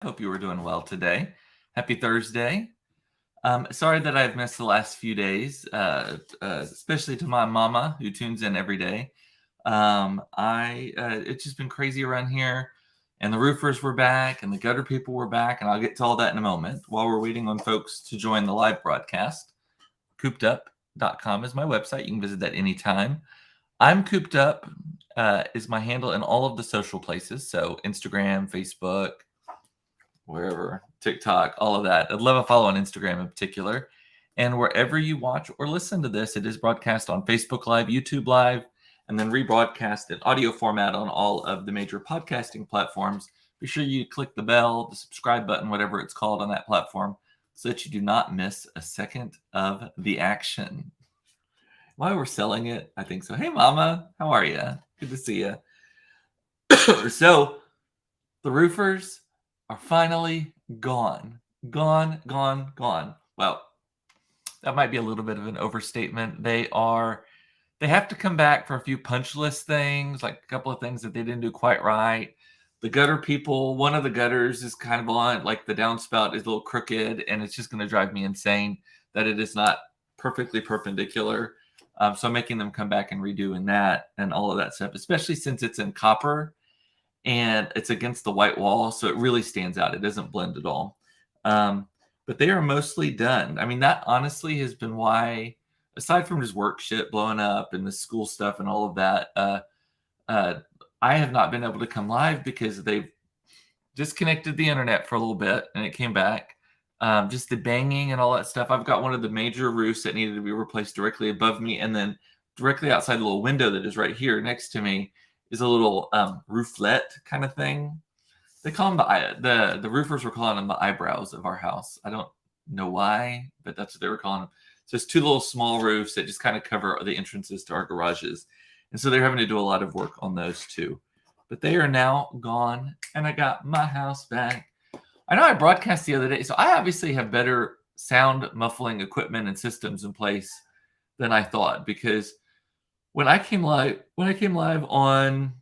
Hope you were doing well today. Happy Thursday. Sorry that I've missed the last few days, especially to my mama who tunes in every day. I It's just been crazy around here, and the roofers were back, and the gutter people were back, and I'll get to all that in a moment. While we're waiting on folks to join the live broadcast, coopedup.com is my website. You can visit that anytime. I'm cooped up is my handle in all of the social places, so Instagram, Facebook, wherever, TikTok, all of that. I'd love a follow on Instagram in particular. And wherever you watch or listen to this, it is broadcast on Facebook Live, YouTube Live, and then rebroadcast in audio format on all of the major podcasting platforms. Be sure you click the bell, the subscribe button, whatever it's called on that platform, so that you do not miss a second of the action. While we're selling it, I think so. Hey, Mama, how are you? Good to see you. So, the roofers are finally gone. Gone, gone, gone. Well, that might be a little bit of an overstatement. They have to come back for a few punch list things, like a couple of things that they didn't do quite right. The gutter people, one of the gutters is kind of on, like the downspout is a little crooked, and it's just going to drive me insane that it is not perfectly perpendicular. So I'm making them come back and redoing that and all of that stuff, especially since it's in copper and it's against the white wall, so it really stands out. It doesn't blend at all. But they are mostly done. I mean, that honestly has been why, aside from just work shit blowing up and the school stuff and all of that, I have not been able to come live because they've disconnected the internet for a little bit and it came back. Just the banging and all that stuff. I've got one of the major roofs that needed to be replaced directly above me, and then directly outside the little window that is right here next to me is a little rooflet kind of thing. They call them the roofers were calling them the eyebrows of our house. I don't know why, but that's what they were calling them. So it's two little small roofs that just kind of cover the entrances to our garages, and so they're having to do a lot of work on those too. But they are now gone, and I got my house back. I know I broadcast the other day, so I obviously have better sound muffling equipment and systems in place than I thought, because when I came live on,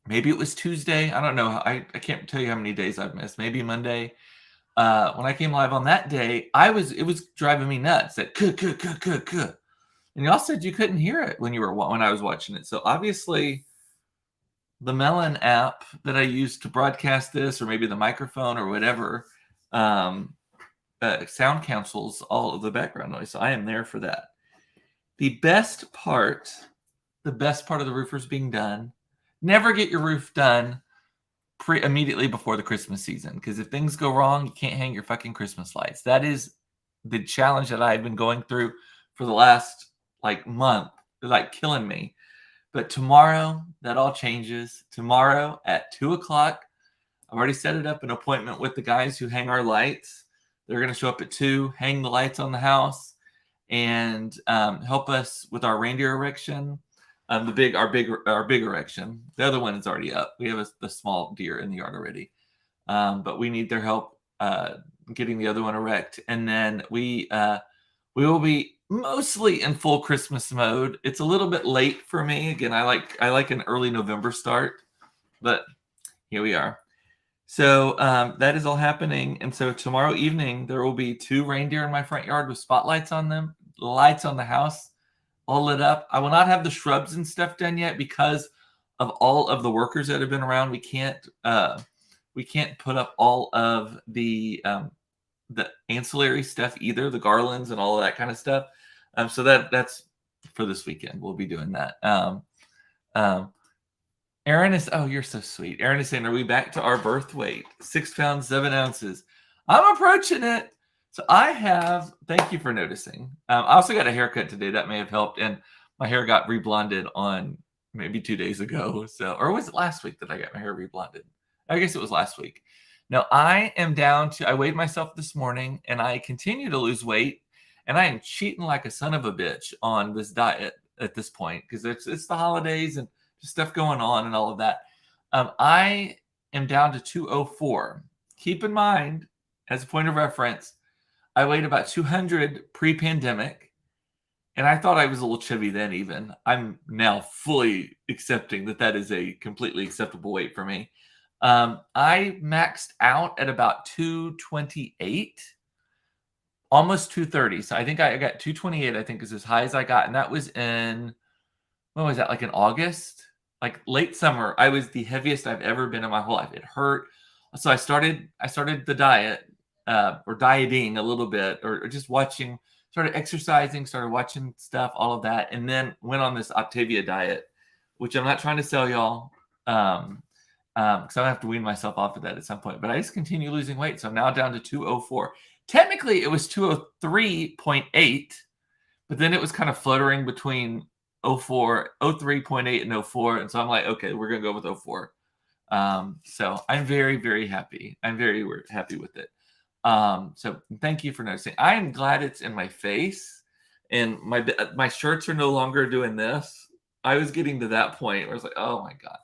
maybe it was Tuesday. I don't know. I can't tell you how many days I've missed. Maybe Monday. When I came live on that day, it was driving me nuts. That kuh. And y'all said you couldn't hear it when I was watching it. So obviously, the Melon app that I use to broadcast this, or maybe the microphone or whatever, sound cancels all of the background noise. So I am there for that. The best part of the roofers being done, never get your roof done immediately before the Christmas season, because if things go wrong, you can't hang your fucking Christmas lights. That is the challenge that I had been going through for the last month, killing me. But tomorrow, that all changes. Tomorrow at 2:00, I've already set it up, an appointment with the guys who hang our lights. They're going to show up at 2, hang the lights on the house, and help us with our reindeer erection. Our big erection. The other one is already up. We have the small deer in the yard already, but we need their help getting the other one erect, and then we will be mostly in full Christmas mode. It's a little bit late for me. Again, I like an early November start, but here we are. So that is all happening, and so tomorrow evening there will be 2 reindeer in my front yard with spotlights on them, lights on the house, all lit up. I will not have the shrubs and stuff done yet because of all of the workers that have been around. We can't put up all of the ancillary stuff either, the garlands and all of that kind of stuff. So that's for this weekend. We'll be doing that. Aaron is, oh, you're so sweet. Aaron is saying, are we back to our birth weight? 6 pounds, 7 ounces. I'm approaching it. So thank you for noticing. I also got a haircut today. That may have helped. And my hair got reblonded on maybe 2 days ago. Or was it last week that I got my hair reblonded? I guess it was last week. Now I weighed myself this morning and I continue to lose weight. And I am cheating like a son of a bitch on this diet at this point, because it's the holidays and just stuff going on and all of that. I am down to 204. Keep in mind, as a point of reference, I weighed about 200 pre-pandemic, and I thought I was a little chubby then even. I'm now fully accepting that is a completely acceptable weight for me. I maxed out at about 228, almost 230. So I think I got 228, I think is as high as I got. And that was in, when was that? Like in August? Like late summer. I was the heaviest I've ever been in my whole life. It hurt. So I started the diet, or dieting a little bit, or just watching, started exercising, started watching stuff, all of that, and then went on this Optavia diet, which I'm not trying to sell y'all. Because I have to wean myself off of that at some point. But I just continue losing weight. So I'm now down to 204. Technically, it was 203.8, but then it was kind of fluttering between 03.8 and 04. And so I'm like, okay, we're going to go with 04. So I'm very, very happy. I'm very happy with it. So thank you for noticing. I am glad it's in my face, and my shirts are no longer doing this. I was getting to that point where I was like, oh my God.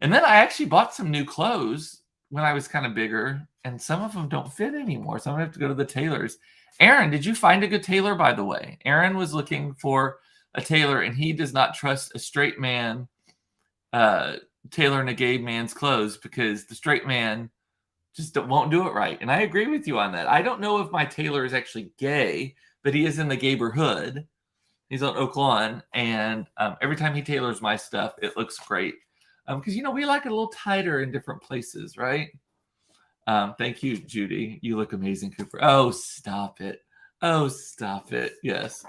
And then I actually bought some new clothes when I was kind of bigger, and some of them don't fit anymore. So I'm going to have to go to the tailors. Aaron, did you find a good tailor, by the way? Aaron was looking for a tailor, and he does not trust a straight man tailoring a gay man's clothes because the straight man just won't do it right. And I agree with you on that. I don't know if my tailor is actually gay, but he is in the neighborhood. He's on Oak Lawn, and every time he tailors my stuff, it looks great. Because, we like it a little tighter in different places, right? Thank you, Judy. You look amazing, Cooper. Oh, stop it. Oh, stop it. Yes.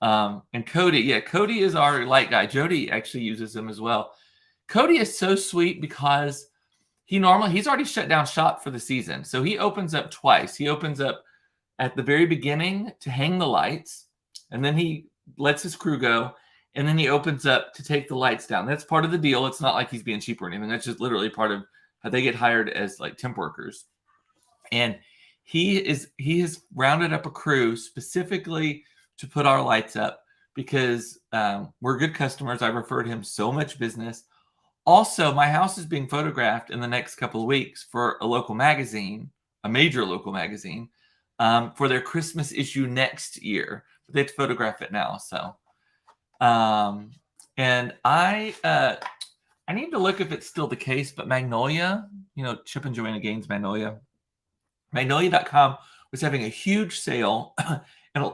And Cody. Yeah, Cody is our light guy. Jody actually uses him as well. Cody is so sweet because he's already shut down shop for the season. So he opens up twice. He opens up at the very beginning to hang the lights, and then he lets his crew go. And then he opens up to take the lights down. That's part of the deal. It's not like he's being cheap or anything. That's just literally part of how they get hired as like temp workers. And he has rounded up a crew specifically to put our lights up because we're good customers. I referred him so much business. Also, my house is being photographed in the next couple of weeks for a local magazine, a major local magazine, for their Christmas issue next year. But they have to photograph it now, so. And I need to look if it's still the case, but Magnolia, Chip and Joanna Gaines, Magnolia.com was having a huge sale, and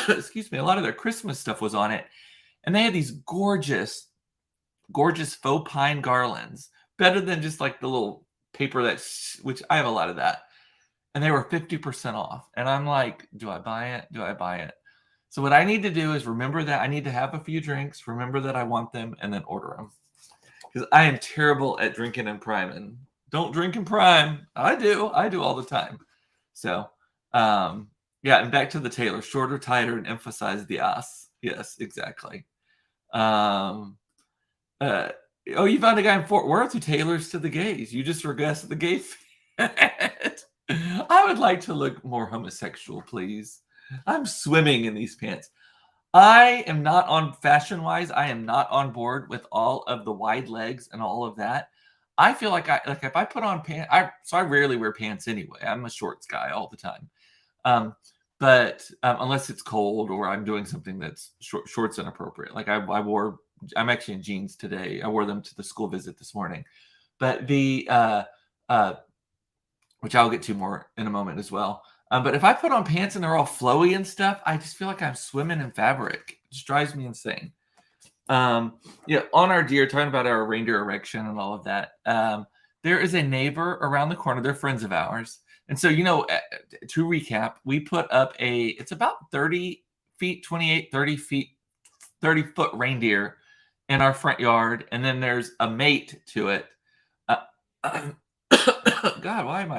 excuse me, a lot of their Christmas stuff was on it, and they had these gorgeous faux pine garlands, better than just like the little paper which I have a lot of that, and they were 50% off, and I'm like, do I buy it? Do I buy it? So what I need to do is remember that I need to have a few drinks, remember that I want them, and then order them. Because I am terrible at drinking and priming. Don't drink and prime. I do all the time. So, yeah, and back to the tailor. Shorter, tighter, and emphasize the ass. Yes, exactly. You found a guy in Fort Worth who tailors to the gays. You just regressed the gay fit. I would like to look more homosexual, please. I'm swimming in these pants. I am not on fashion-wise. I am not on board with all of the wide legs and all of that. I feel like if I put on pants, I rarely wear pants anyway. I'm a shorts guy all the time. But unless it's cold or I'm doing something that's shorts inappropriate. Like I'm actually in jeans today. I wore them to the school visit this morning. But which I'll get to more in a moment as well. But if I put on pants and they're all flowy and stuff, I just feel like I'm swimming in fabric. It just drives me insane. On our deer, talking about our reindeer erection and all of that, there is a neighbor around the corner. They're friends of ours. And so, to recap, we put up it's about 30 feet, 28, 30 feet, 30-foot reindeer in our front yard. And then there's a mate to it. God, why am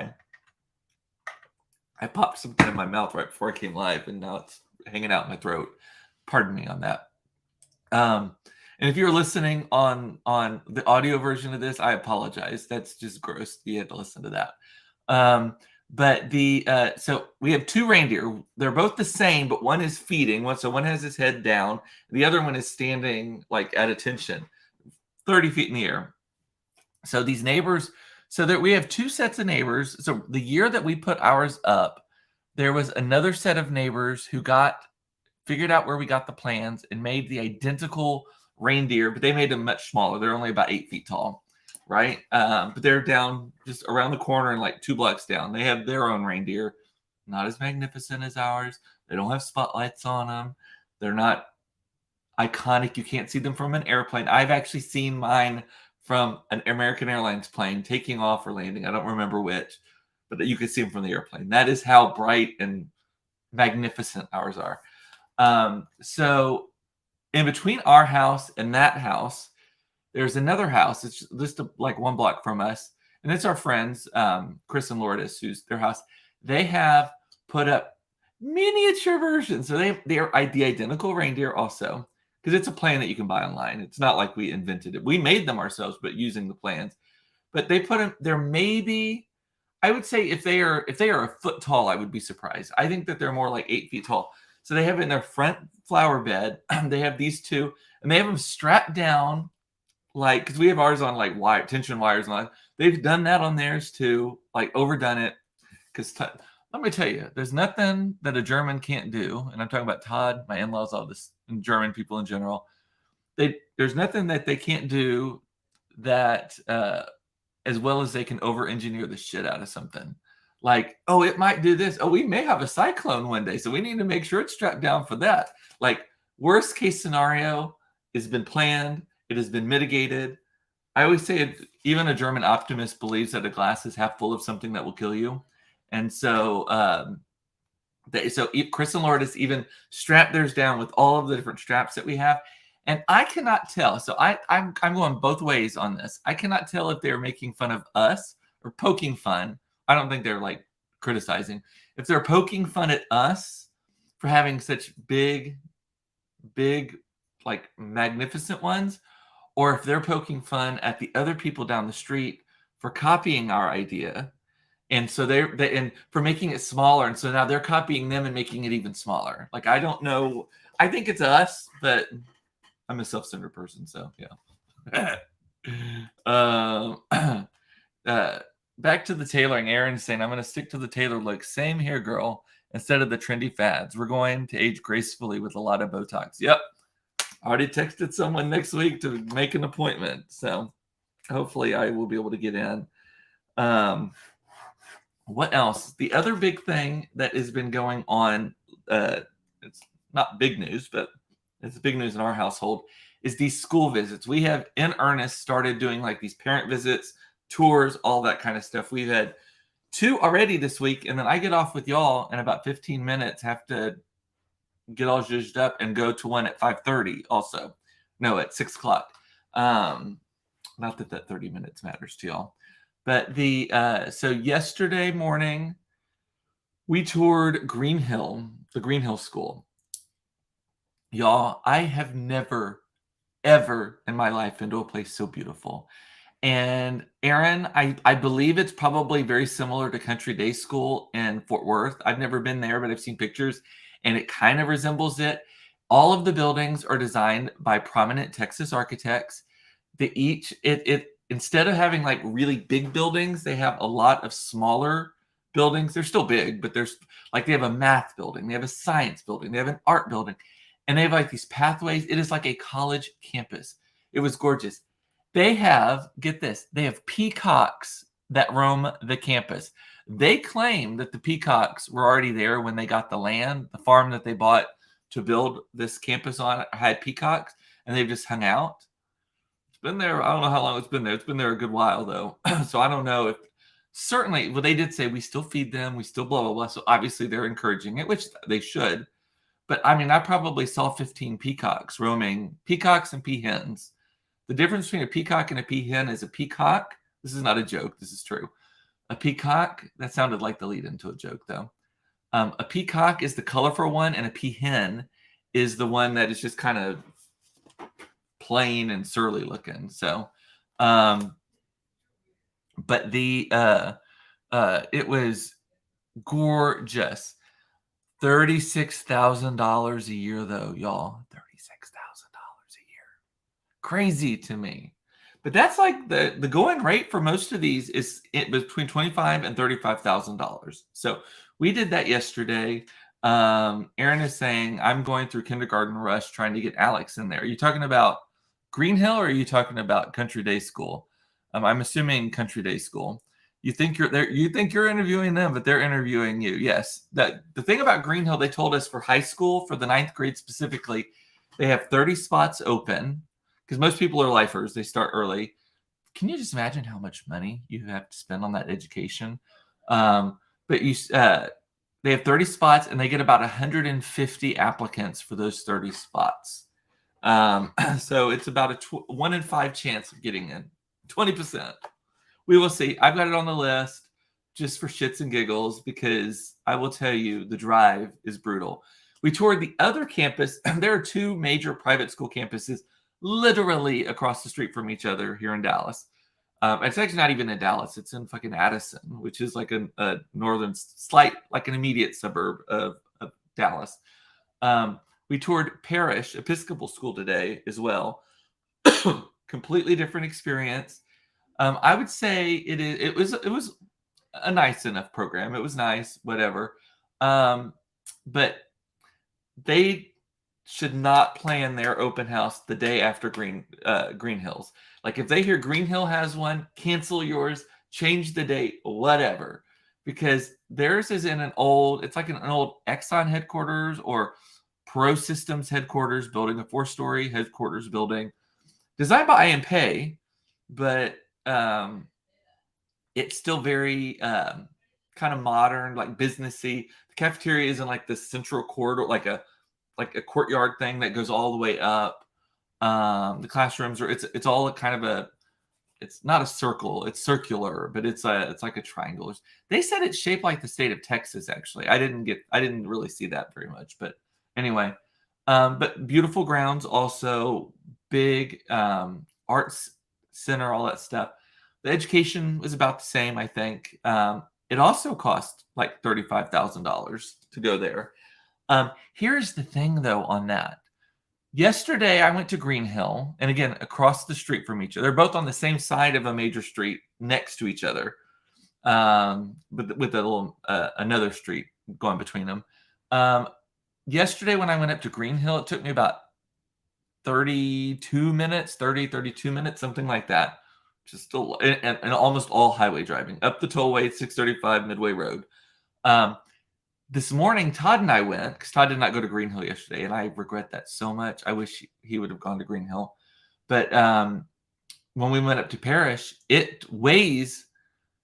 I popped something in my mouth right before I came live, and now it's hanging out in my throat. Pardon me on that. And if you're listening on the audio version of this, I apologize. That's just gross. You had to listen to that. But so we have two reindeer. They're both the same, but one is feeding. So one has his head down. The other one is standing like at attention, 30 feet in the air. So these neighbors. So that we have two sets of neighbors. So the year that we put ours up, there was another set of neighbors who figured out where we got the plans and made the identical reindeer, but they made them much smaller. They're only about 8 feet tall. right? But they're down just around the corner and like 2 blocks down. They have their own reindeer, not as magnificent as ours. They don't have spotlights on them. They're not iconic. You can't see them from an airplane. I've actually seen mine from an American Airlines plane taking off or landing. I don't remember which, but you can see them from the airplane. That is how bright and magnificent ours are. So in between our house and that house, there's another house. It's just like 1 block from us, and it's our friends, Chris and Lourdes, who's their house. They have put up miniature versions, so they're the identical reindeer also, because it's a plan that you can buy online. It's not like we invented it. We made them ourselves, but using the plans. But they put them. They're maybe, I would say, if they are a foot tall, I would be surprised. I think that they're more like 8 feet tall. So they have in their front flower bed. They have these two, and they have them strapped down. Like, because we have ours on like tension wires and all that. They've done that on theirs too, like overdone it. Because let me tell you, there's nothing that a German can't do. And I'm talking about Todd, my in-laws, all this, and German people in general. There's nothing that they can't do that as well as they can over-engineer the shit out of something. Like, oh, it might do this. Oh, we may have a cyclone one day, so we need to make sure it's strapped down for that. Like, worst case scenario has been planned. It has been mitigated. I always say even a German optimist believes that a glass is half full of something that will kill you. And so Chris and Lourdes even strapped theirs down with all of the different straps that we have. And I cannot tell. So I'm going both ways on this. I cannot tell if they're making fun of us or poking fun. I don't think they're like criticizing. If they're poking fun at us for having such big, like magnificent ones, or if they're poking fun at the other people down the street for copying our idea. And so they and for making it smaller. And so now they're copying them and making it even smaller. Like, I don't know. I think it's us, but I'm a self-centered person. So yeah. Back to the tailoring. Aaron's saying, I'm going to stick to the tailor look. Same here, girl. Instead of the trendy fads, we're going to age gracefully with a lot of Botox. Yep. I already texted someone next week to make an appointment. So hopefully I will be able to get in. What else? The other big thing that has been going on, it's not big news, but it's big news in our household, is these school visits. We have in earnest started doing like these parent visits, tours, all that kind of stuff. We've had 2 already this week, and then I get off with y'all in about 15 minutes, have to get all zhuzhed up and go to one at 5:30 also. No, at 6 o'clock. Not that 30 minutes matters to y'all. But so yesterday morning, we toured Green Hill, the Green Hill School. Y'all, I have never, ever in my life been to a place so beautiful. And Aaron, I believe it's probably very similar to Country Day School in Fort Worth. I've never been there, but I've seen pictures, and it kind of resembles it. All of the buildings are designed by prominent Texas architects. Instead of having like really big buildings, they have a lot of smaller buildings. They're still big, but there's like they have a math building, they have a science building, they have an art building, and they have like these pathways. It is like a college campus. It was gorgeous. They have, get this, they have peacocks that roam the campus. They claim that the peacocks were already there when they got the land. The farm that they bought to build this campus on had peacocks, and they've just hung out. It's been there. I don't know how long it's been there. It's been there a good while, though. So I don't know if certainly, well, they did say we still feed them. We still blah, blah, blah. So obviously they're encouraging it, which they should. But I mean, I probably saw 15 peacocks roaming, peacocks and peahens. The difference between a peacock and a peahen is a peacock. This is not a joke. This is true. A peacock, that sounded like the lead into a joke, though. A peacock is the colorful one, and a peahen is the one that is just kind of plain and surly looking. So, but it was gorgeous. $36,000 a year, though, y'all. $36,000 a year. Crazy to me. But that's like the going rate for most of these is between $25,000 and $35,000. So we did that yesterday. Aaron is saying, I'm going through kindergarten rush trying to get Alex in there. Are you talking about Green Hill or are you talking about Country Day School? I'm assuming Country Day School. You think you're there? You think you're interviewing them, but they're interviewing you. Yes. That the thing about Green Hill, they told us for high school, for the ninth grade specifically, they have 30 spots open because most people are lifers. They start early. Can you just imagine how much money you have to spend on that education? But they have 30 spots and they get about 150 applicants for those 30 spots. So it's about a 1 in 5 chance of getting in. 20%. We will see. I've got it on the list just for shits and giggles because I will tell you the drive is brutal. We toured the other campus. There are 2 major private school campuses literally across the street from each other here in Dallas. It's actually not even in Dallas. It's in fucking Addison, which is like a northern, like an immediate suburb of Dallas. We toured Parish Episcopal School today as well. Completely different experience. I would say it was a nice enough program. It was nice, whatever. But they should not plan their open house the day after Green Hills. Like if they hear Green Hill has one, cancel yours, change the date, whatever. Because theirs is in it's like an old Exxon headquarters or Pro Systems headquarters building, a 4-story headquarters building designed by IMPay, but it's still very kind of modern, like businessy. The cafeteria is in like the central corridor, like a courtyard thing that goes all the way up. The classrooms are it's all kind of it's not a circle, it's circular, but it's like a triangle. They said it's shaped like the state of Texas. Actually, I didn't really see that very much, but anyway, but beautiful grounds, also big arts center, all that stuff. The education was about the same, I think. It also cost like $35,000 to go there. Here's the thing, though, on that. Yesterday, I went to Green Hill, and again, across the street from each other. They're both on the same side of a major street next to each other, with a little another street going between them. Yesterday, when I went up to Green Hill, it took me about 32 minutes, something like that. Just still, and almost all highway driving up the tollway, 635 Midway Road. This morning, Todd and I went because Todd did not go to Green Hill yesterday, and I regret that so much. I wish he would have gone to Green Hill. But when we went up to Parish, it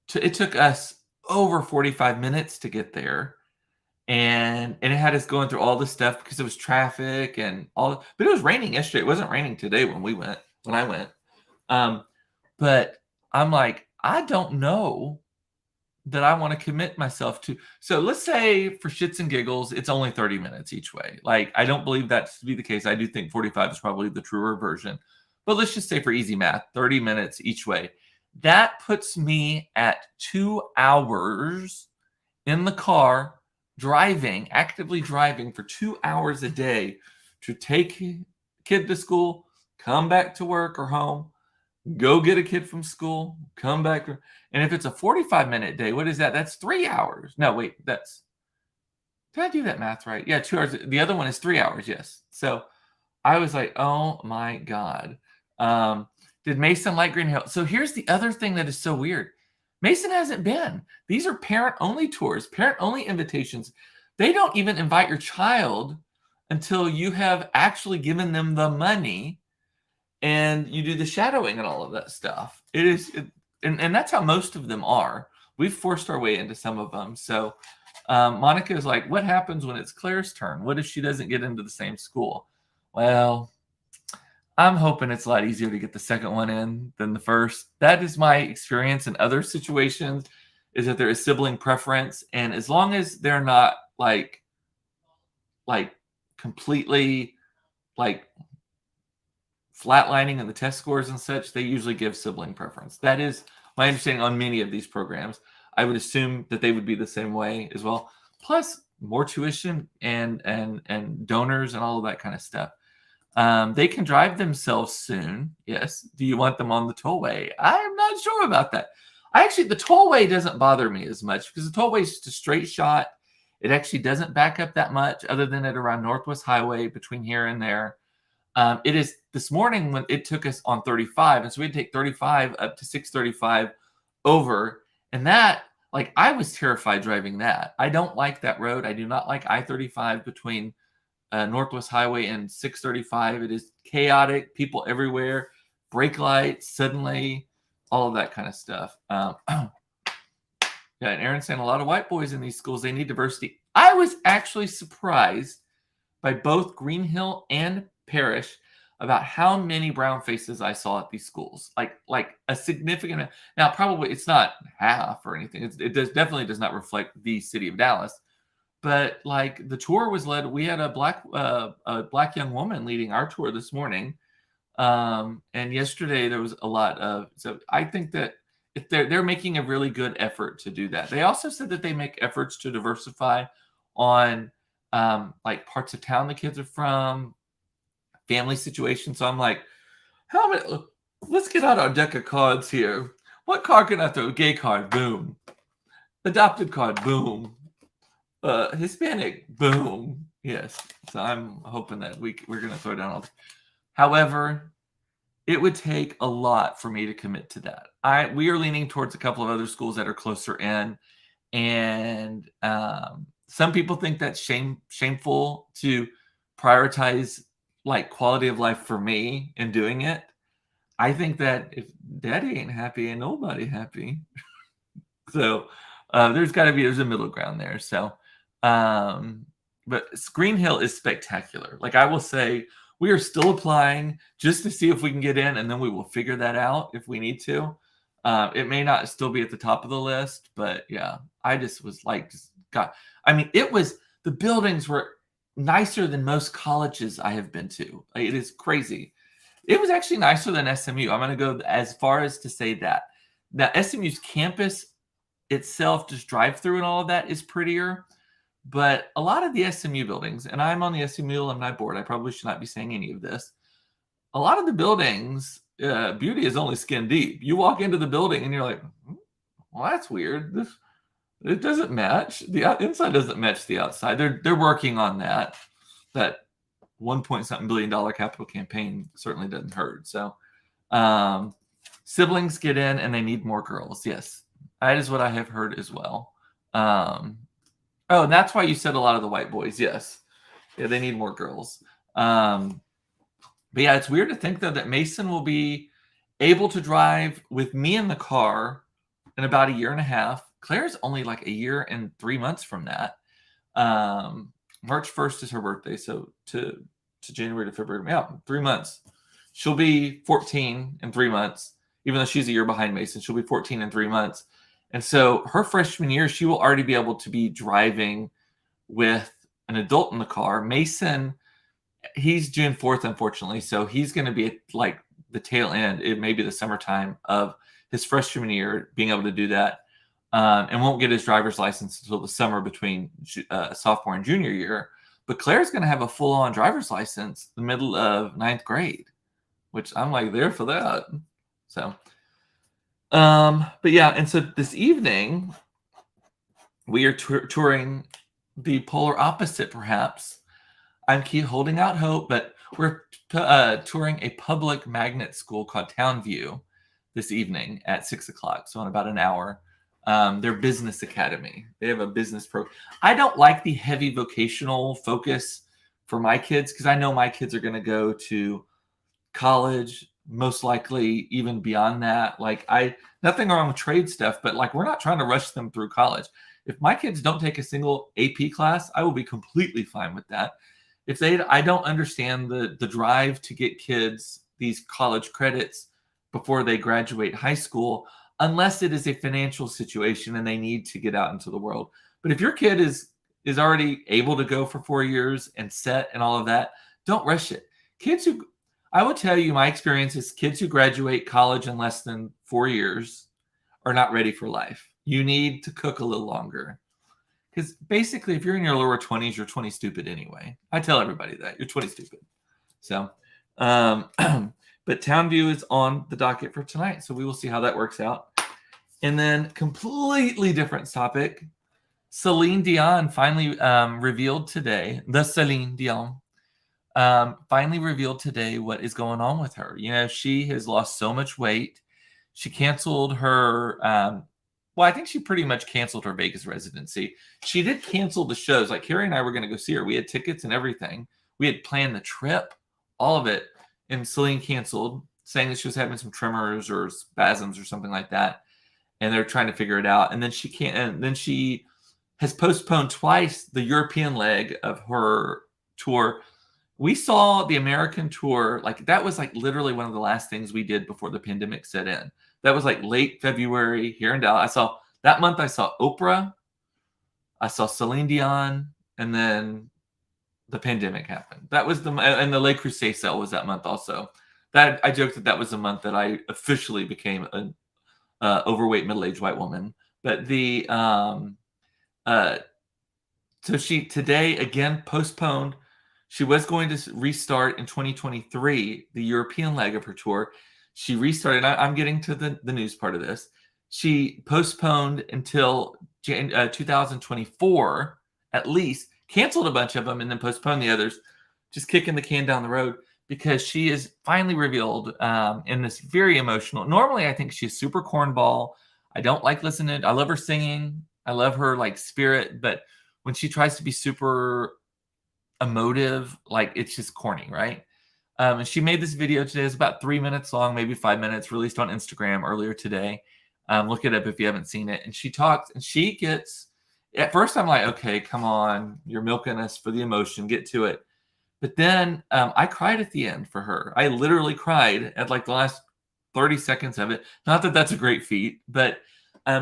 took us over 45 minutes to get there. And it had us going through all this stuff because it was traffic and all. But it was raining yesterday. It wasn't raining today when I went. But I'm like, I don't know that I want to commit myself to. So let's say for shits and giggles, it's only 30 minutes each way. Like, I don't believe that to be the case. I do think 45 is probably the truer version. But let's just say for easy math, 30 minutes each way. That puts me at 2 hours in the car actively driving for 2 hours a day to take kid to school, come back to work or home, go get a kid from school, come back. And if it's a 45-minute day, what is that? That's 3 hours. No, wait, did I do that math right? Yeah, 2 hours. The other one is 3 hours, yes. So I was like, oh my God. Did Mason like Green Hill? So here's the other thing that is so weird. Mason hasn't been. These are parent-only tours, parent-only invitations. They don't even invite your child until you have actually given them the money and you do the shadowing and all of that stuff. And that's how most of them are. We've forced our way into some of them. So Monica is like, what happens when it's Claire's turn? What if she doesn't get into the same school? Well, I'm hoping it's a lot easier to get the second one in than the first. That is my experience in other situations, is that there is sibling preference. And as long as they're not like completely like flatlining in the test scores and such, they usually give sibling preference. That is my understanding on many of these programs. I would assume that they would be the same way as well. Plus more tuition and donors and all of that kind of stuff. They can drive themselves soon. Yes. Do you want them on the tollway? I'm not sure about that. The tollway doesn't bother me as much because the tollway is just a straight shot. It actually doesn't back up that much other than at around Northwest Highway between here and there. It is this morning when it took us on 35, and so we'd take 35 up to 635 over, and that, like, I was terrified driving that. I don't like that road. I do not like I-35 between Northwest Highway and 635. It is chaotic, people everywhere, brake lights, suddenly, all of that kind of stuff. Yeah, and Aaron's saying a lot of white boys in these schools, they need diversity. I was actually surprised by both Greenhill and Parrish about how many brown faces I saw at these schools. Like a significant amount. Now, probably it's not half or anything. Definitely does not reflect the city of Dallas. But like the tour was led, we had a black young woman leading our tour this morning. And yesterday there was a lot of, so I think that if they're making a really good effort to do that. They also said that they make efforts to diversify on like parts of town the kids are from, family situations. So I'm like, how many? Let's get out our deck of cards here. What card can I throw? Gay card, boom. Adopted card, boom. Hispanic, boom. Yes. So I'm hoping that we're going to throw down all. However, it would take a lot for me to commit to that. We are leaning towards a couple of other schools that are closer in, and some people think that's shameful to prioritize like quality of life for me in doing it. I think that if daddy ain't happy, ain't nobody happy. So there's a middle ground there. So, but Greenhill is spectacular. Like I will say, we are still applying just to see if we can get in, and then we will figure that out if we need to. It may not still be at the top of the list, but yeah, I just was like, the buildings were nicer than most colleges I have been to. Like, it is crazy. It was actually nicer than SMU. I'm going to go as far as to say that. Now, SMU's campus itself, just drive through and all of that, is prettier. But a lot of the SMU buildings, and I'm on the SMU alumni board, I probably should not be saying any of this. A lot of the buildings, beauty is only skin deep. You walk into the building and you're like, well, that's weird. It doesn't match. The inside doesn't match the outside. They're working on that. That $1.something billion capital campaign certainly doesn't hurt. So siblings get in and they need more girls. Yes, that is what I have heard as well. And that's why you said a lot of the white boys. Yes. Yeah, they need more girls. But yeah, it's weird to think, though, that Mason will be able to drive with me in the car in about a year and a half. Claire's only like a year and 3 months from that. March 1st is her birthday. So to January to February, 3 months. She'll be 14 in 3 months. Even though she's a year behind Mason, she'll be 14 in 3 months. And so her freshman year, she will already be able to be driving with an adult in the car. Mason, he's June 4th, unfortunately. So he's going to be like the tail end. It may be the summertime of his freshman year being able to do that. And won't get his driver's license until the summer between sophomore and junior year. But Claire's going to have a full-on driver's license the middle of 9th grade, which I'm like there for that. So, but yeah, and so this evening we are touring the polar opposite, perhaps. I'm holding out hope, but we're touring a public magnet school called Townview this evening at 6:00. So in about an hour. Their business academy. They have a business program. I don't like the heavy vocational focus for my kids because I know my kids are going to go to college, most likely even beyond that. Like nothing wrong with trade stuff, but like we're not trying to rush them through college. If my kids don't take a single AP class, I will be completely fine with that. I don't understand the drive to get kids these college credits before they graduate high school, unless it is a financial situation and they need to get out into the world. But if your kid is already able to go for 4 years and set and all of that, don't rush it. I will tell you my experience is kids who graduate college in less than 4 years are not ready for life. You need to cook a little longer. Because basically, if you're in your lower 20s, you're 20 stupid anyway. I tell everybody that. You're 20 stupid. So, but Townview is on the docket for tonight, so we will see how that works out. And then completely different topic. Celine Dion finally revealed today, the Celine Dion, finally revealed today what is going on with her. You know, she has lost so much weight. She canceled her, well, I think she pretty much canceled her Vegas residency. She did cancel the shows. Like Carrie and I were going to go see her. We had tickets and everything. We had planned the trip, all of it. And Celine canceled, saying that she was having some tremors or spasms or something like that. And they're trying to figure it out. And then she can't, and then she has postponed twice the European leg of her tour. We saw the American tour, like that was like literally one of the last things we did before the pandemic set in. That was like late February here in Dallas. I saw Oprah, I saw Celine Dion, and then the pandemic happened. That was and the Le Creuset sale was that month also. That I joked that was the month that I officially became an overweight middle-aged white woman. But so she today again postponed. She was going to restart in 2023 the European leg of her tour. She restarted. I'm getting to the news part of this. She postponed until 2024 at least, canceled a bunch of them, and then postponed the others, just kicking the can down the road because she is finally revealed in this very emotional. Normally, I think she's super cornball. I don't like listening. I love her singing. I love her like spirit, but when she tries to be super emotive, like it's just corny, right? And she made this video today. It's about 3 minutes long, maybe 5 minutes, released on Instagram earlier today. Look it up if you haven't seen it. And she talks and she gets, at first I'm like, okay, come on, you're milking us for the emotion, get to it. But then I cried at the end for her. I literally cried at like the last 30 seconds of it. Not that that's a great feat, but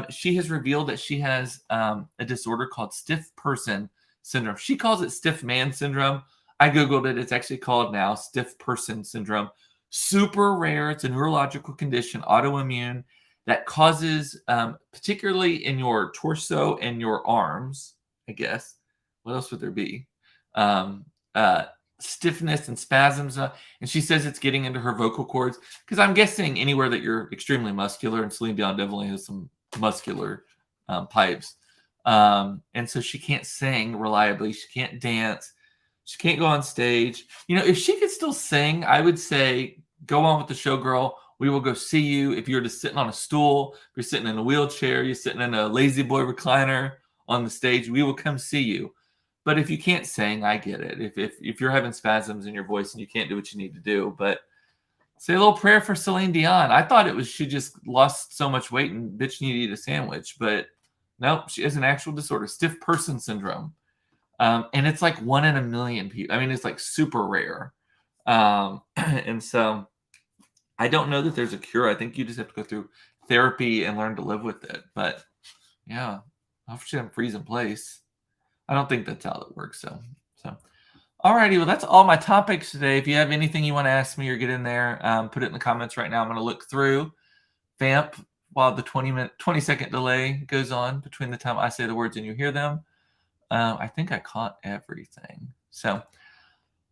she has revealed that she has a disorder called stiff person syndrome. She calls it stiff man syndrome. I Googled it. It's actually called now stiff person syndrome. Super rare. It's a neurological condition, autoimmune, that causes, particularly in your torso and your arms, I guess. What else would there be? Stiffness and spasms. And she says it's getting into her vocal cords because I'm guessing anywhere that you're extremely muscular, and Celine Dion definitely has some muscular pipes. And so she can't sing reliably. She can't dance. She can't go on stage. You know, if she could still sing, I would say go on with the show, girl. We will go see you. If you're just sitting on a stool, if you're sitting in a wheelchair, you're sitting in a lazy boy recliner on the stage, we will come see you. But if you can't sing, I get it. If you're having spasms in your voice and you can't do what you need to do, but say a little prayer for Celine Dion. I thought it was she just lost so much weight and bitch needed to eat a sandwich, but nope, she has an actual disorder, stiff person syndrome. And it's like 1 in a million people. I mean, it's like super rare. And so I don't know that there's a cure. I think you just have to go through therapy and learn to live with it. But yeah, hopefully I'm freeze in place. I don't think that's how it works. So alrighty, well, that's all my topics today. If you have anything you want to ask me or get in there, put it in the comments right now. I'm going to look through Vamp while the 20-second delay goes on between the time I say the words and you hear them. I think I caught everything. So,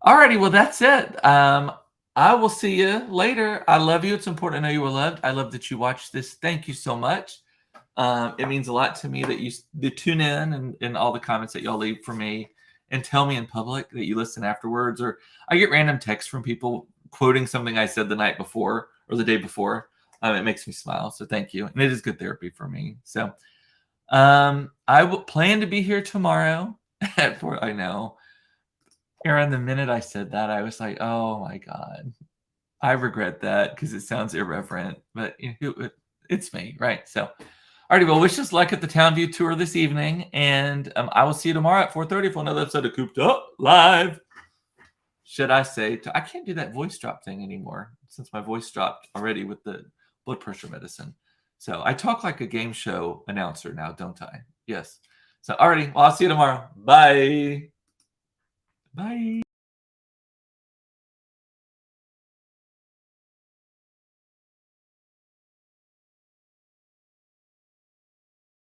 alrighty, well, that's it. I will see you later. I love you. It's important to know you were loved. I love that you watched this. Thank you so much. It means a lot to me that you tune in and all the comments that y'all leave for me and tell me in public that you listen afterwards. Or I get random texts from people quoting something I said the night before or the day before. It makes me smile. So thank you. And it is good therapy for me. So I will plan to be here tomorrow at 4. I know. Aaron, the minute I said that, I was like, oh my God. I regret that because it sounds irreverent, but it's me, right? So, all right, well, wish us luck at the Townview tour this evening, and I will see you tomorrow at 4:30 for another episode of Cooped Up Live. Should I say, I can't do that voice drop thing anymore since my voice dropped already with the blood pressure medicine. So I talk like a game show announcer now, don't I? Yes. So, alrighty, well, I'll see you tomorrow. Bye. Bye.